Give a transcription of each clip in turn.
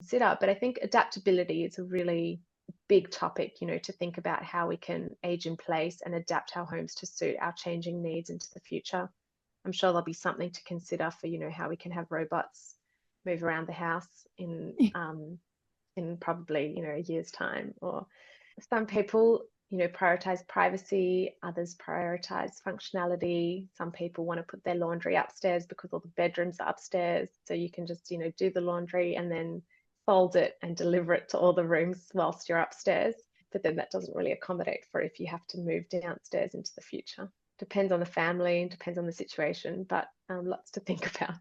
consider. But I think adaptability is a really big topic, to think about how we can age in place and adapt our homes to suit our changing needs into the future. I'm sure there'll be something to consider for, how we can have robots move around the house in probably, a year's time. Or some people, prioritize privacy, others prioritize functionality. Some people want to put their laundry upstairs because all the bedrooms are upstairs. So you can just, do the laundry and then fold it and deliver it to all the rooms whilst you're upstairs. But then that doesn't really accommodate for if you have to move downstairs into the future. Depends on the family and depends on the situation, but lots to think about.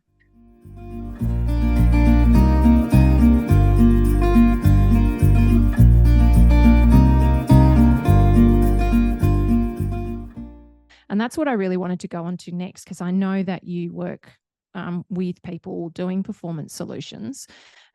And that's what I really wanted to go on to next, because I know that you work with people doing performance solutions.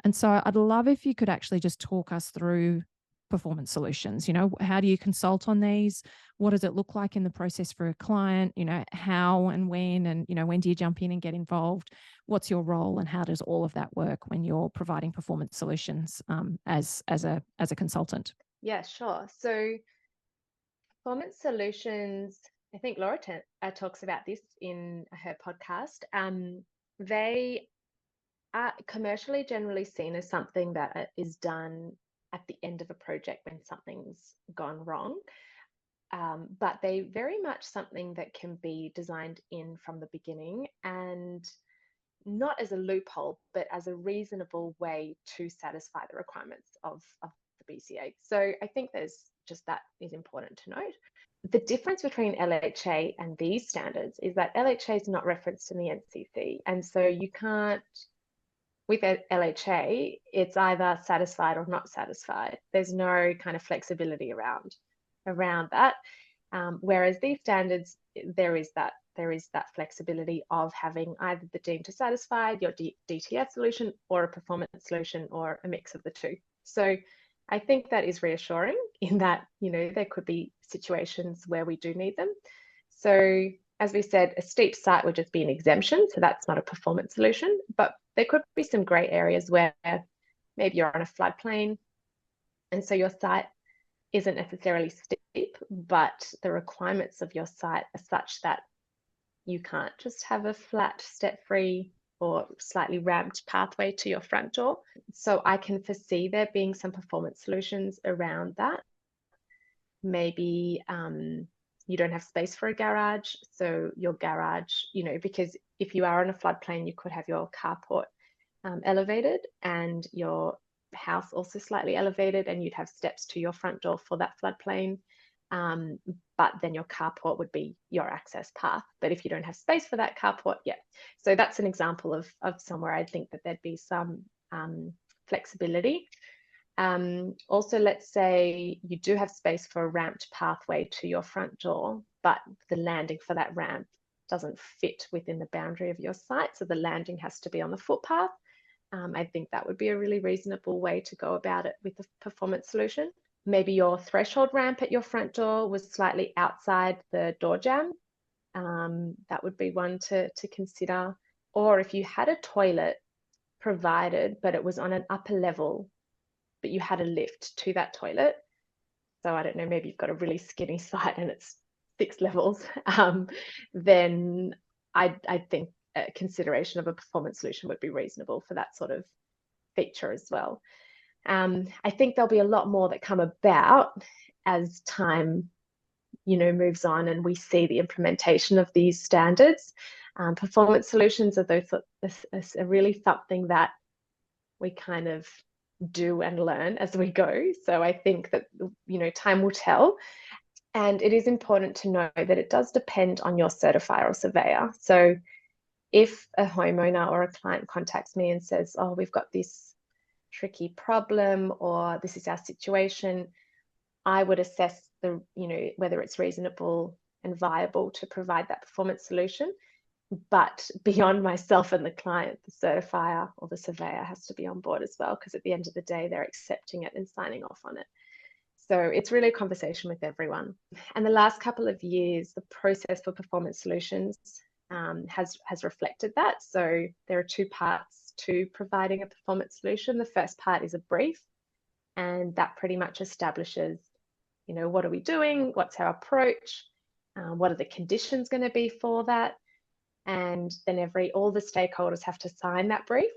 And so I'd love if you could actually just talk us through performance solutions. How do you consult on these? What does it look like in the process for a client? How and when, and, when do you jump in and get involved? What's your role, and how does all of that work when you're providing performance solutions as a consultant? Yeah, sure. So performance solutions, I think Laura talks about this in her podcast. They are commercially generally seen as something that is done at the end of a project when something's gone wrong. But they very much something that can be designed in from the beginning, and not as a loophole, but as a reasonable way to satisfy the requirements of the BCA. So I think there's just that is important to note. The difference between LHA and these standards is that LHA is not referenced in the NCC. And so you can't, with LHA, it's either satisfied or not satisfied. There's no kind of flexibility around that. Whereas these standards, there is that flexibility of having either the deemed to satisfied, your DTS solution, or a performance solution, or a mix of the two. So I think that is reassuring in that, there could be situations where we do need them. So as we said, a steep site would just be an exemption. So that's not a performance solution, but there could be some grey areas where maybe you're on a floodplain. And so your site isn't necessarily steep, but the requirements of your site are such that you can't just have a flat, step-free or slightly ramped pathway to your front door. So I can foresee there being some performance solutions around that. Maybe you don't have space for a garage. So your garage, because if you are on a floodplain, you could have your carport elevated and your house also slightly elevated, and you'd have steps to your front door for that floodplain. But then your carport would be your access path. But if you don't have space for that carport, yeah. So that's an example of somewhere I'd think that there'd be some flexibility. Also, let's say you do have space for a ramped pathway to your front door, but the landing for that ramp doesn't fit within the boundary of your site. So the landing has to be on the footpath. I think that would be a really reasonable way to go about it with a performance solution. Maybe your threshold ramp at your front door was slightly outside the door jamb. That would be one to consider. Or if you had a toilet provided, but it was on an upper level, but you had a lift to that toilet. So I don't know, maybe you've got a really skinny site and it's 6 levels. Then I think a consideration of a performance solution would be reasonable for that sort of feature as well. I think there'll be a lot more that come about as time, moves on and we see the implementation of these standards. Performance solutions are really something that we kind of do and learn as we go. So I think that, time will tell. And it is important to know that it does depend on your certifier or surveyor. So if a homeowner or a client contacts me and says, oh, we've got this tricky problem, or this is our situation, I would assess whether it's reasonable and viable to provide that performance solution. But beyond myself and the client, the certifier or the surveyor has to be on board as well, because at the end of the day, they're accepting it and signing off on it. So it's really a conversation with everyone. And the last couple of years, the process for performance solutions has reflected that. So there are 2 parts to providing a performance solution. The first part is a brief, and that pretty much establishes, what are we doing? What's our approach? What are the conditions going to be for that? And then all the stakeholders have to sign that brief.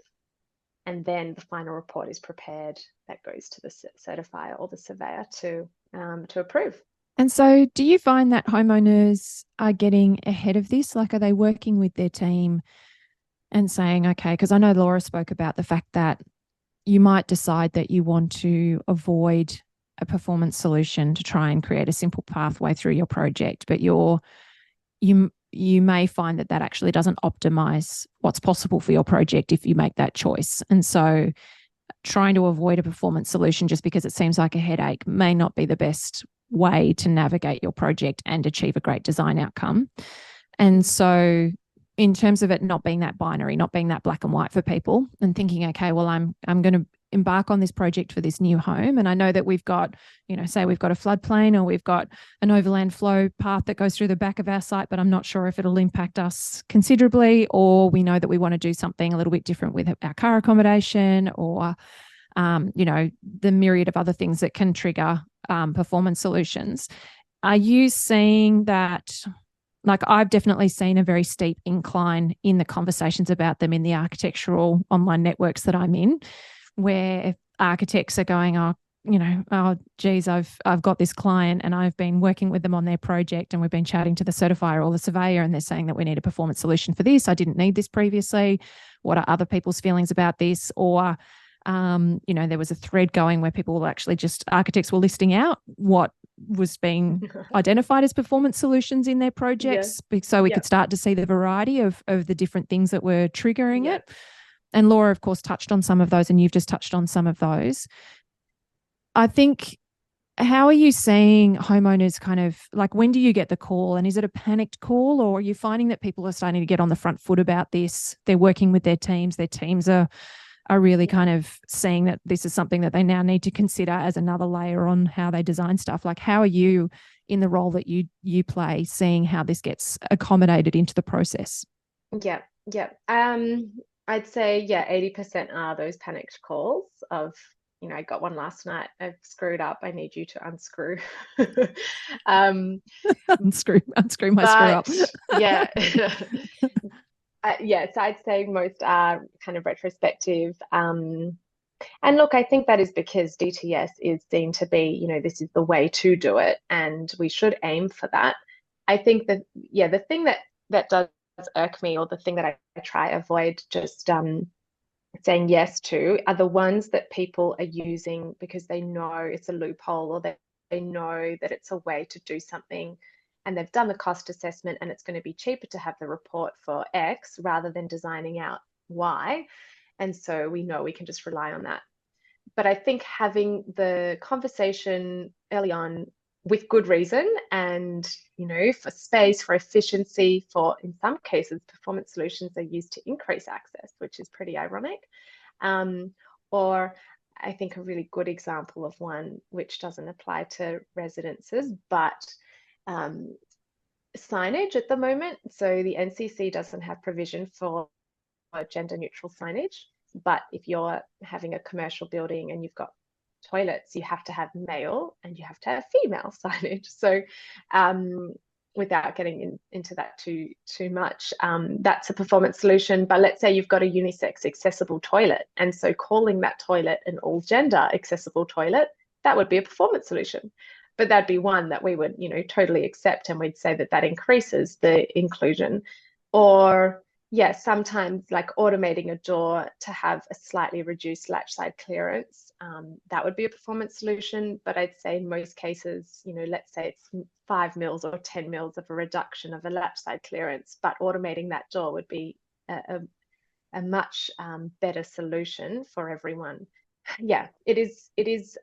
And then the final report is prepared that goes to the certifier or the surveyor to approve. And so do you find that homeowners are getting ahead of this? Like, are they working with their team and saying, okay, because I know Laura spoke about the fact that you might decide that you want to avoid a performance solution to try and create a simple pathway through your project, but you may find that actually doesn't optimize what's possible for your project if you make that choice. And so trying to avoid a performance solution just because it seems like a headache may not be the best way to navigate your project and achieve a great design outcome. And so in terms of it not being that binary, not being that black and white for people, and thinking, okay, well, I'm going to embark on this project for this new home. And I know that we've got, say we've got a floodplain or we've got an overland flow path that goes through the back of our site, but I'm not sure if it'll impact us considerably, or we know that we want to do something a little bit different with our car accommodation, or, the myriad of other things that can trigger performance solutions. Are you seeing that? Like, I've definitely seen a very steep incline in the conversations about them in the architectural online networks that I'm in, where architects are going, oh, geez, I've got this client and I've been working with them on their project and we've been chatting to the certifier or the surveyor and they're saying that we need a performance solution for this. I didn't need this previously. What are other people's feelings about this? Or, there was a thread going where people were actually architects were listing out what was being identified as performance solutions in their projects, so we could start to see the variety of the different things that were triggering it. And Laura, of course, touched on some of those, and you've just touched on some of those. I think, how are you seeing homeowners kind of, like, when do you get the call, and is it a panicked call, or are you finding that people are starting to get on the front foot about this? They're working with their teams are really kind of seeing that this is something that they now need to consider as another layer on how they design stuff. Like, how are you, in the role that you play, seeing how this gets accommodated into the process? Yeah. I'd say 80% are those panicked calls of, I got one last night, I've screwed up, I need you to unscrew. unscrew my screw up. So I'd say most are kind of retrospective. And look, I think that is because DTS is seen to be, this is the way to do it, and we should aim for that. I think that, the thing that does irk me, or the thing that I try avoid just saying yes to, are the ones that people are using because they know it's a loophole, or they know that it's a way to do something, and they've done the cost assessment and it's going to be cheaper to have the report for X rather than designing out Y. And so we know we can just rely on that. But I think having the conversation early on with good reason, and, for space, for efficiency, for, in some cases, performance solutions are used to increase access, which is pretty ironic. Or I think a really good example of one which doesn't apply to residences, but signage at the moment. So the NCC doesn't have provision for gender neutral signage, but if you're having a commercial building and you've got toilets, you have to have male and you have to have female signage. So without getting into that too much, that's a performance solution. But let's say you've got a unisex accessible toilet, and so calling that toilet an all gender accessible toilet, that would be a performance solution. But that'd be one that we would, totally accept, and we'd say that increases the inclusion. Or sometimes, like, automating a door to have a slightly reduced latch side clearance, that would be a performance solution. But I'd say in most cases, let's say it's 5 mils or 10 mils of a reduction of a latch side clearance, but automating that door would be a much better solution for everyone. It is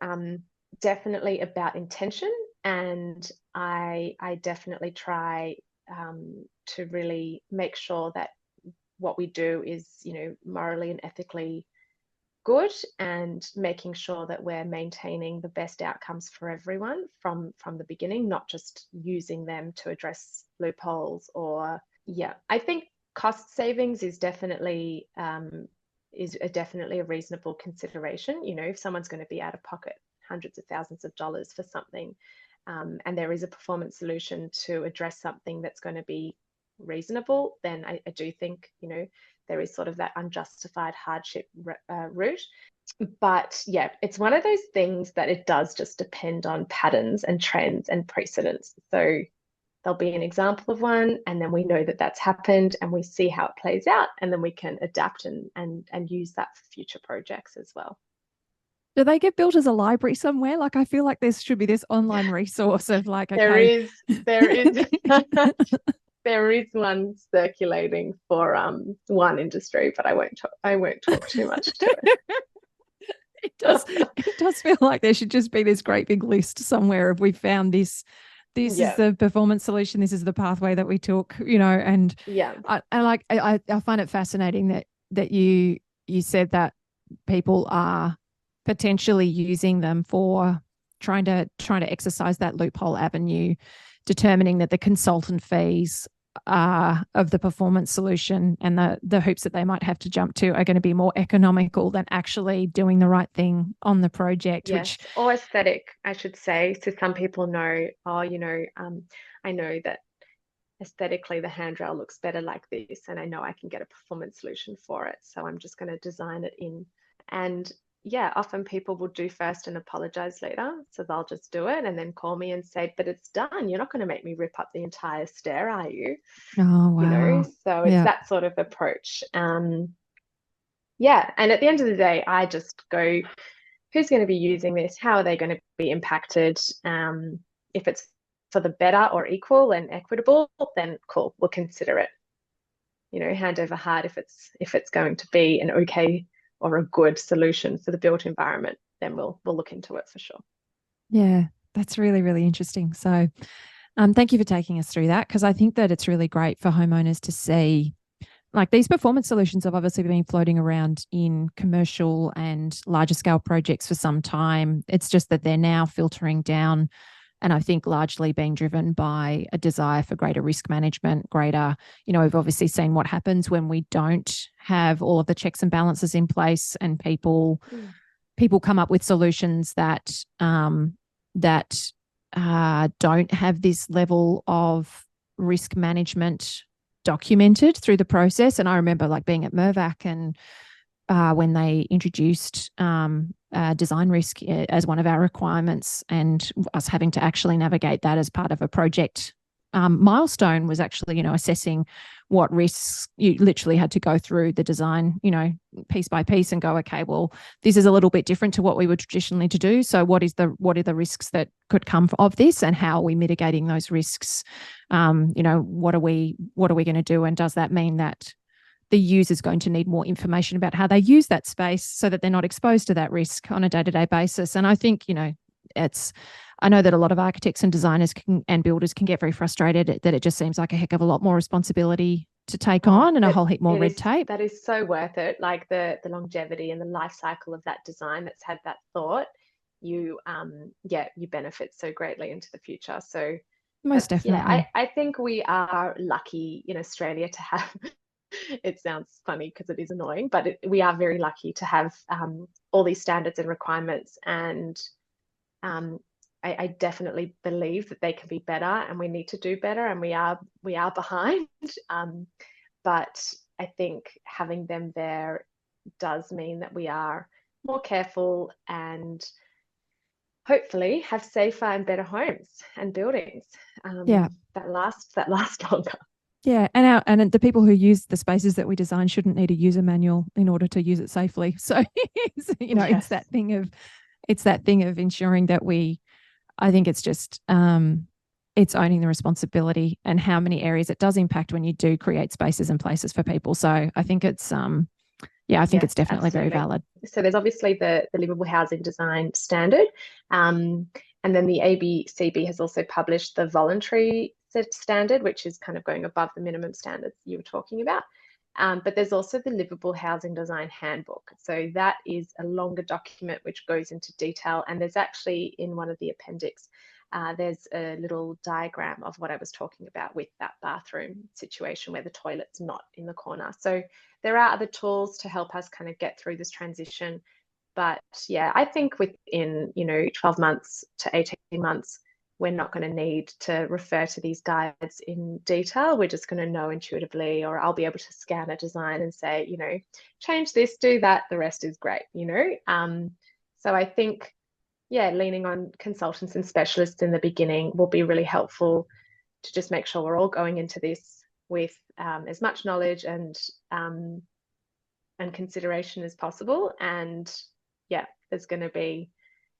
definitely about intention, and I definitely try to really make sure that what we do is, morally and ethically good, and making sure that we're maintaining the best outcomes for everyone from the beginning, not just using them to address loopholes. Or I think cost savings is definitely definitely a reasonable consideration. You know, if someone's going to be out of pocket hundreds of thousands of dollars for something, and there is a performance solution to address something that's going to be reasonable, then I do think, you know, there is sort of that unjustified hardship route. But yeah, it's one of those things that it does just depend on patterns and trends and precedents. So there'll be an example of one, and then we know that that's happened, and we see how it plays out, and then we can adapt and use that for future projects as well. Do they get built as a library somewhere? Like, I feel like there should be this online resource of like, okay. There is there is one circulating for one industry, but I won't talk too much to it. It does feel like there should just be this great big list somewhere of, we found this is the performance solution, this is the pathway that we took, you know. And I find it fascinating that you said that people are potentially using them for trying to exercise that loophole avenue, determining that the consultant fees of the performance solution and the hoops that they might have to jump to are going to be more economical than actually doing the right thing on the project. Yes, or aesthetic, I should say. So some people know, I know that aesthetically the handrail looks better like this, and I know I can get a performance solution for it, so I'm just going to design it in. And yeah, often people will do first and apologize later. So they'll just do it and then call me and say, but it's done. You're not going to make me rip up the entire stair, are you? Oh, wow. You know, so it's that sort of approach. Yeah. And at the end of the day, I just go, who's going to be using this? How are they going to be impacted? If it's for the better or equal and equitable, then cool, we'll consider it. You know, hand over heart if it's going to be an okay or a good solution for the built environment, then we'll look into it for sure. Yeah, that's really, really interesting. So thank you for taking us through that, because I think that it's really great for homeowners to see, like, these performance solutions have obviously been floating around in commercial and larger scale projects for some time. It's just that they're now filtering down, and I think largely being driven by a desire for greater risk management, we've obviously seen what happens when we don't have all of the checks and balances in place, and people come up with solutions that don't have this level of risk management documented through the process. And I remember like being at Mirvac and when they introduced design risk as one of our requirements, and us having to actually navigate that as part of a project milestone was actually, assessing what risks. You literally had to go through the design, piece by piece, and go, okay, well, this is a little bit different to what we would traditionally to do. So what are the risks that could come of this, and how are we mitigating those risks? What are we going to do? And does that mean that the user is going to need more information about how they use that space so that they're not exposed to that risk on a day-to-day basis? And I think, I know that a lot of architects and designers and builders can get very frustrated that it just seems like a heck of a lot more responsibility to take on, and a whole heap more red tape. That is so worth it. Like the longevity and the life cycle of that design that's had that thought, you benefit so greatly into the future. So most definitely. Yeah, I think we are lucky in Australia to have it sounds funny because it is annoying, but we are very lucky to have all these standards and requirements, and I definitely believe that they can be better, and we need to do better, and we are behind. But I think having them there does mean that we are more careful and hopefully have safer and better homes and buildings that last longer. Yeah, and the people who use the spaces that we design shouldn't need a user manual in order to use it safely. So it's that thing of ensuring that I think it's just it's owning the responsibility and how many areas it does impact when you do create spaces and places for people. So I think it's it's definitely very valid. So there's obviously the Livable Housing Design Standard, and then the ABCB has also published the voluntary standard, which is kind of going above the minimum standards you were talking about. But there's also the Livable Housing Design Handbook. So that is a longer document which goes into detail. And there's actually in one of the appendix, there's a little diagram of what I was talking about with that bathroom situation where the toilet's not in the corner. So there are other tools to help us kind of get through this transition. But yeah, I think within, 12 months to 18 months, we're not going to need to refer to these guides in detail. We're just going to know intuitively, or I'll be able to scan a design and say, change this, do that, the rest is great, So I think, yeah, leaning on consultants and specialists in the beginning will be really helpful to just make sure we're all going into this with as much knowledge and consideration as possible. And yeah, there's going to be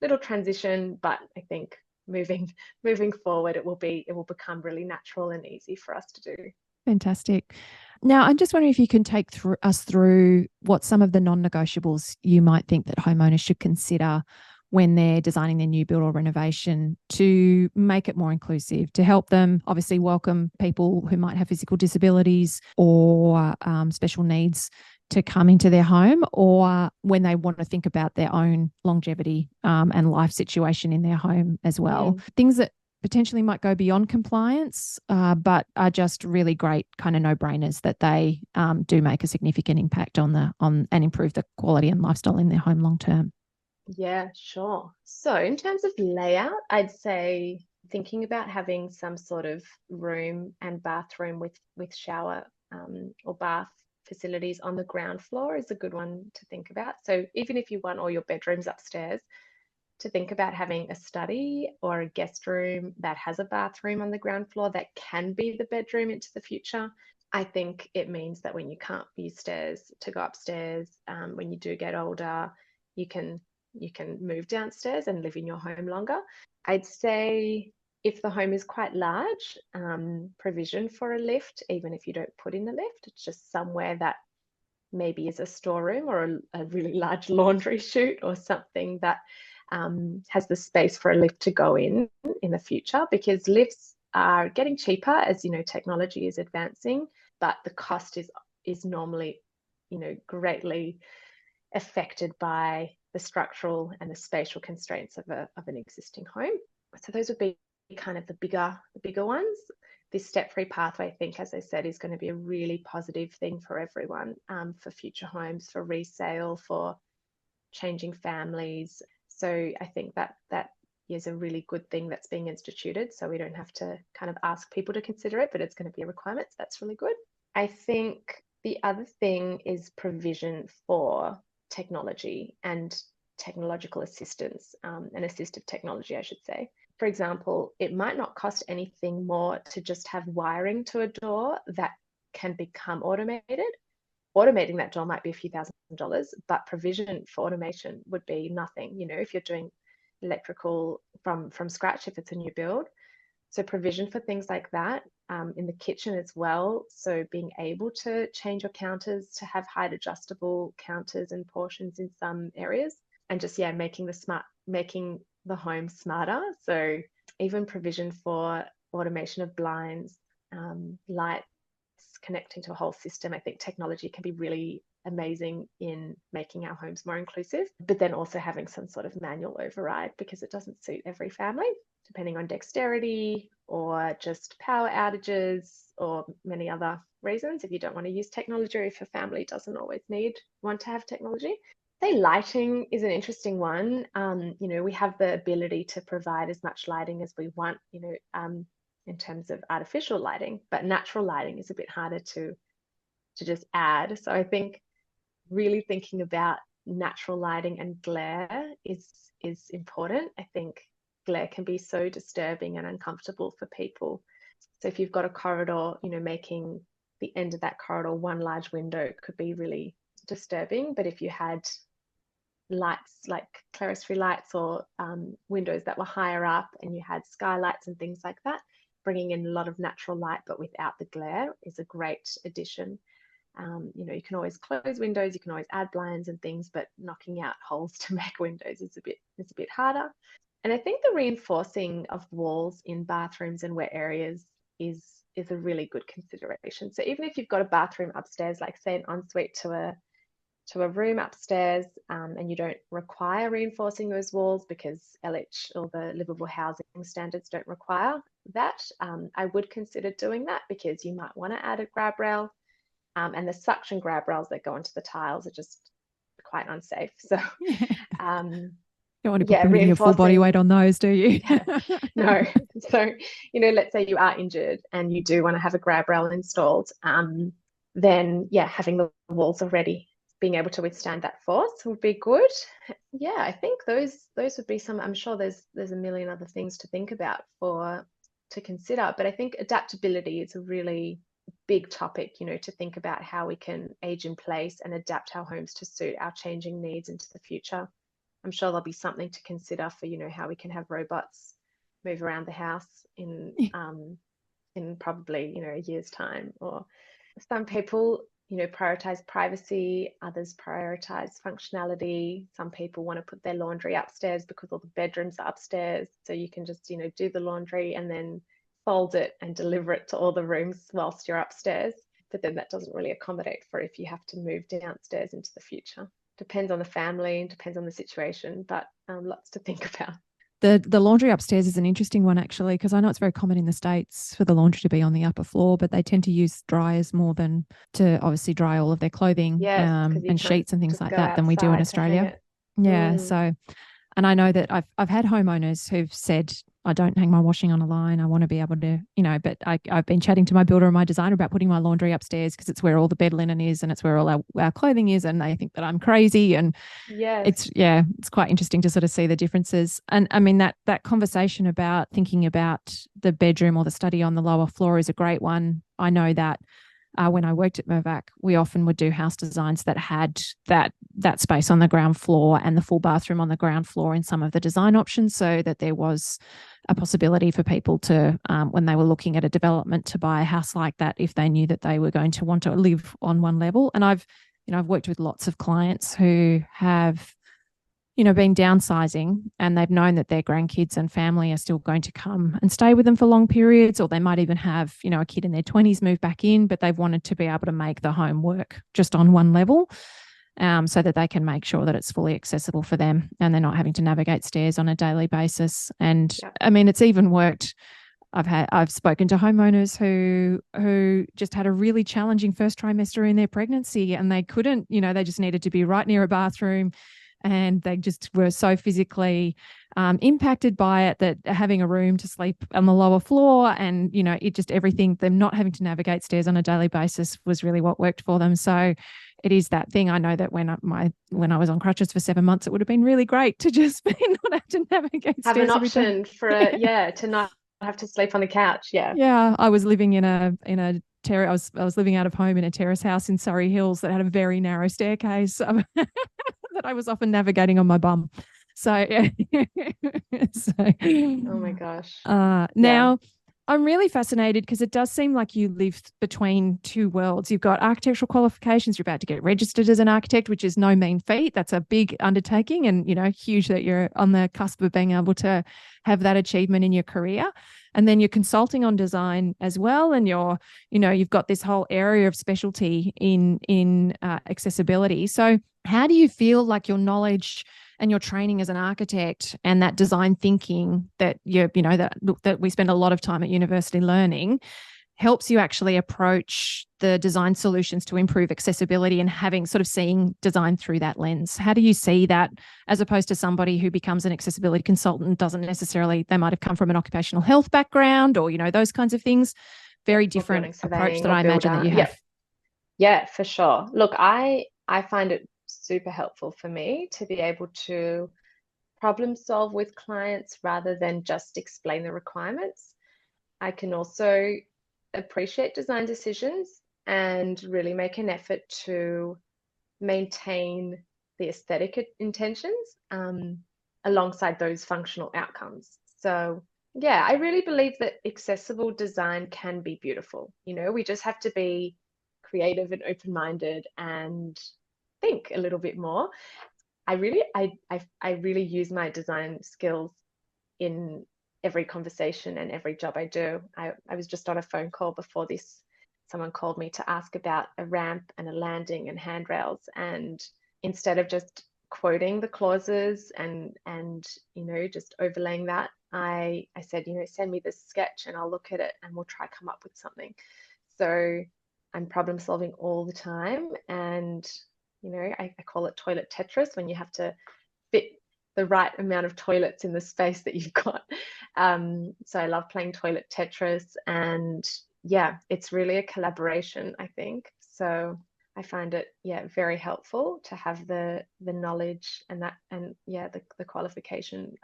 little transition, but I think moving forward, it will become really natural and easy for us to do. Fantastic. Now, I'm just wondering if you can take us through what some of the non-negotiables you might think that homeowners should consider when they're designing their new build or renovation to make it more inclusive, to help them obviously welcome people who might have physical disabilities or special needs to come into their home, or when they want to think about their own longevity and life situation in their home as well. Things that potentially might go beyond compliance, but are just really great kind of no-brainers that they do make a significant impact on and improve the quality and lifestyle in their home long term. Yeah, sure. So in terms of layout, I'd say thinking about having some sort of room and bathroom with shower or bath facilities on the ground floor is a good one to think about. So even if you want all your bedrooms upstairs, to think about having a study or a guest room that has a bathroom on the ground floor that can be the bedroom into the future. I think it means that when you can't use stairs to go upstairs, when you do get older, you can move downstairs and live in your home longer. I'd say if the home is quite large, provision for a lift, even if you don't put in a lift, it's just somewhere that maybe is a storeroom or a really large laundry chute or something that has the space for a lift to go in the future, because lifts are getting cheaper as technology is advancing, but the cost is normally greatly affected by the structural and the spatial constraints of an existing home. So those would be kind of the bigger ones. This step-free pathway, I think, as I said, is going to be a really positive thing for everyone, for future homes, for resale, for changing families. So I think that is a really good thing that's being instituted. So we don't have to kind of ask people to consider it, but it's going to be a requirement. So that's really good. I think the other thing is provision for technology and technological assistance, and assistive technology, I should say. For example, it might not cost anything more to just have wiring to a door that can become automated. Automating that door might be a few $1,000s, but provision for automation would be nothing, if you're doing electrical from scratch, if it's a new build. So provision for things like that, in the kitchen as well. So being able to change your counters to have height adjustable counters and portions in some areas, and just making the home smarter. So even provision for automation of blinds, lights, connecting to a whole system. I think technology can be really amazing in making our homes more inclusive, but then also having some sort of manual override, because it doesn't suit every family, depending on dexterity or just power outages or many other reasons. If you don't want to use technology, or if your family doesn't always want to have technology. Say lighting is an interesting one. We have the ability to provide as much lighting as we want, in terms of artificial lighting, but natural lighting is a bit harder to just add. So I think really thinking about natural lighting and glare is important. I think glare can be so disturbing and uncomfortable for people. So if you've got a corridor, making the end of that corridor one large window could be really disturbing. But if you had lights like clerestory lights or windows that were higher up, and you had skylights and things like that, bringing in a lot of natural light but without the glare is a great addition. You can always close windows, you can always add blinds and things, but knocking out holes to make windows is a bit harder. And I think the reinforcing of walls in bathrooms and wet areas is a really good consideration. So even if you've got a bathroom upstairs, like say an ensuite to a room upstairs, and you don't require reinforcing those walls because LH or the livable housing standards don't require that, I would consider doing that, because you might want to add a grab rail And the suction grab rails that go onto the tiles are just quite unsafe. So Don't want to be yeah, putting your full body weight reinforcing. on those, do you? Yeah, no. So, let's say you are injured and you do want to have a grab rail installed, then yeah, having the walls already being able to withstand that force would be good. Yeah, I think those would be some. I'm sure there's a million other things to think about to consider, but I think adaptability is a really big topic, to think about how we can age in place and adapt our homes to suit our changing needs into the future. I'm sure there'll be something to consider for, how we can have robots move around the house in probably, a year's time. Or some people, prioritize privacy, others prioritize functionality. Some people want to put their laundry upstairs because all the bedrooms are upstairs. So you can just, do the laundry and then fold it and deliver it to all the rooms whilst you're upstairs. But then that doesn't really accommodate for if you have to move downstairs into the future. Depends on the family, depends on the situation, but lots to think about. The laundry upstairs is an interesting one, actually, because I know it's very common in the States for the laundry to be on the upper floor, but they tend to use dryers more than to obviously dry all of their clothing Yes, because you and can't sheets and things just like go that than we do in outside to hang Australia. it. Yeah. So, and I know that I've had homeowners who've said, I don't hang my washing on a line. I want to be able to, but I've been chatting to my builder and my designer about putting my laundry upstairs because it's where all the bed linen is and it's where all our clothing is. And they think that I'm crazy. And Yes. it's quite interesting to sort of see the differences. And I mean, that conversation about thinking about the bedroom or the study on the lower floor is a great one. I know that when I worked at Mirvac, we often would do house designs that had that space on the ground floor and the full bathroom on the ground floor in some of the design options, so that there was a possibility for people to, when they were looking at a development, to buy a house like that if they knew that they were going to want to live on one level. And I've worked with lots of clients who have been downsizing and they've known that their grandkids and family are still going to come and stay with them for long periods, or they might even have, a kid in their 20s move back in, but they've wanted to be able to make the home work just on one level, so that they can make sure that it's fully accessible for them and they're not having to navigate stairs on a daily basis. And I mean, it's even worked. I've spoken to homeowners who just had a really challenging first trimester in their pregnancy, and they couldn't, they just needed to be right near a bathroom, and they just were so physically impacted by it that having a room to sleep on the lower floor and, it just everything, them not having to navigate stairs on a daily basis was really what worked for them. So it is that thing. I know that when I was on crutches for 7 months, it would have been really great to just not have to navigate Have stairs an every day. option for to not have to sleep on the couch. Yeah. Yeah, I was living in a terrace. I was living out of home in a terrace house in Surrey Hills that had a very narrow staircase that I was often navigating on my bum. So, yeah. Oh my gosh. Now I'm really fascinated because it does seem like you live between two worlds. You've got architectural qualifications. You're about to get registered as an architect, which is no mean feat. That's a big undertaking, and, huge that you're on the cusp of being able to have that achievement in your career. And then you're consulting on design as well. And you've got this whole area of specialty in accessibility. So how do you feel like your knowledge and your training as an architect and that design thinking that that we spend a lot of time at university learning helps you actually approach the design solutions to improve accessibility and seeing design through that lens? How do you see that, as opposed to somebody who becomes an accessibility consultant, doesn't necessarily, they might have come from an occupational health background or, those kinds of things? Very different approach that I imagine that you have. Yeah, for sure. Look, I find it super helpful for me to be able to problem solve with clients rather than just explain the requirements. I can also appreciate design decisions and really make an effort to maintain the aesthetic intentions alongside those functional outcomes. So yeah, I really believe that accessible design can be beautiful. We just have to be creative and open-minded and think a little bit more. I really use my design skills in every conversation and every job I do. I was just on a phone call before this. Someone called me to ask about a ramp and a landing and handrails. And instead of just quoting the clauses and just overlaying that, I said, send me this sketch and I'll look at it and we'll try come up with something. So I'm problem solving all the time. And, I call it toilet Tetris, when you have to fit the right amount of toilets in the space that you've got. So I love playing toilet Tetris, and yeah, it's really a collaboration, I think. So I find it, very helpful to have the knowledge and the qualification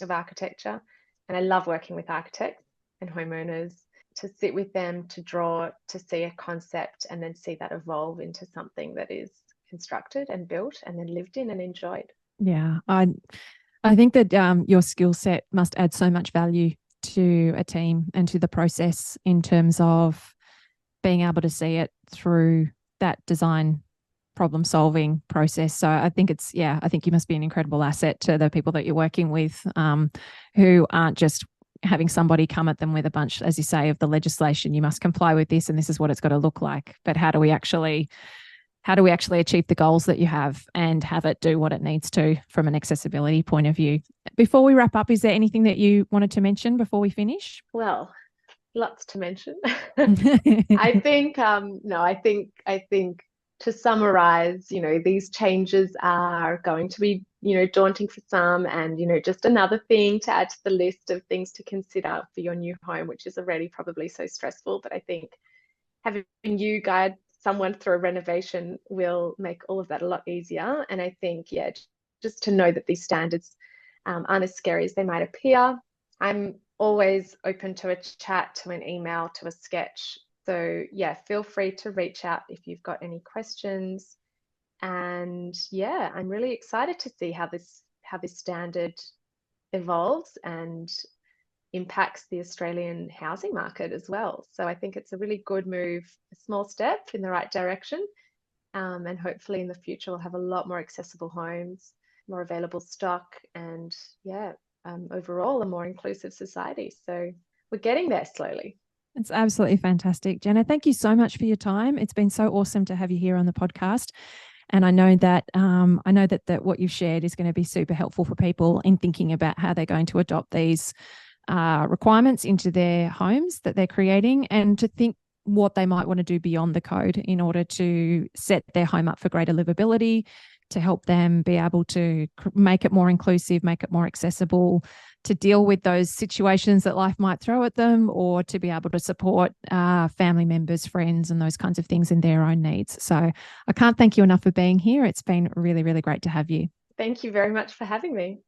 of architecture. And I love working with architects and homeowners, to sit with them, to draw, to see a concept, and then see that evolve into something that is constructed and built and then lived in and enjoyed. Yeah, I think that your skill set must add so much value to a team and to the process in terms of being able to see it through that design problem solving process. So I think I think you must be an incredible asset to the people that you're working with, who aren't just having somebody come at them with a bunch, as you say, of the legislation. You must comply with this and this is what it's got to look like. But how do we actually achieve the goals that you have and have it do what it needs to from an accessibility point of view? Before we wrap up, is there anything that you wanted to mention before we finish? Well, lots to mention. I think I think to summarize, these changes are going to be, daunting for some, and, just another thing to add to the list of things to consider for your new home, which is already probably so stressful. But I think having you guide someone through a renovation will make all of that a lot easier. And I think, just to know that these standards aren't as scary as they might appear. I'm always open to a chat, to an email, to a sketch. So feel free to reach out if you've got any questions. And I'm really excited to see how this standard evolves and impacts the Australian housing market as well. So I think it's a really good move, a small step in the right direction. And hopefully in the future we'll have a lot more accessible homes, more available stock, and overall a more inclusive society. So we're getting there slowly. It's absolutely fantastic. Jenna, thank you so much for your time. It's been so awesome to have you here on the podcast. And I know that what you've shared is going to be super helpful for people in thinking about how they're going to adopt these requirements into their homes that they're creating, and to think what they might want to do beyond the code in order to set their home up for greater livability, to help them be able to make it more inclusive, make it more accessible, to deal with those situations that life might throw at them, or to be able to support family members, friends, and those kinds of things in their own needs. So I can't thank you enough for being here. It's been really, really great to have you. Thank you very much for having me.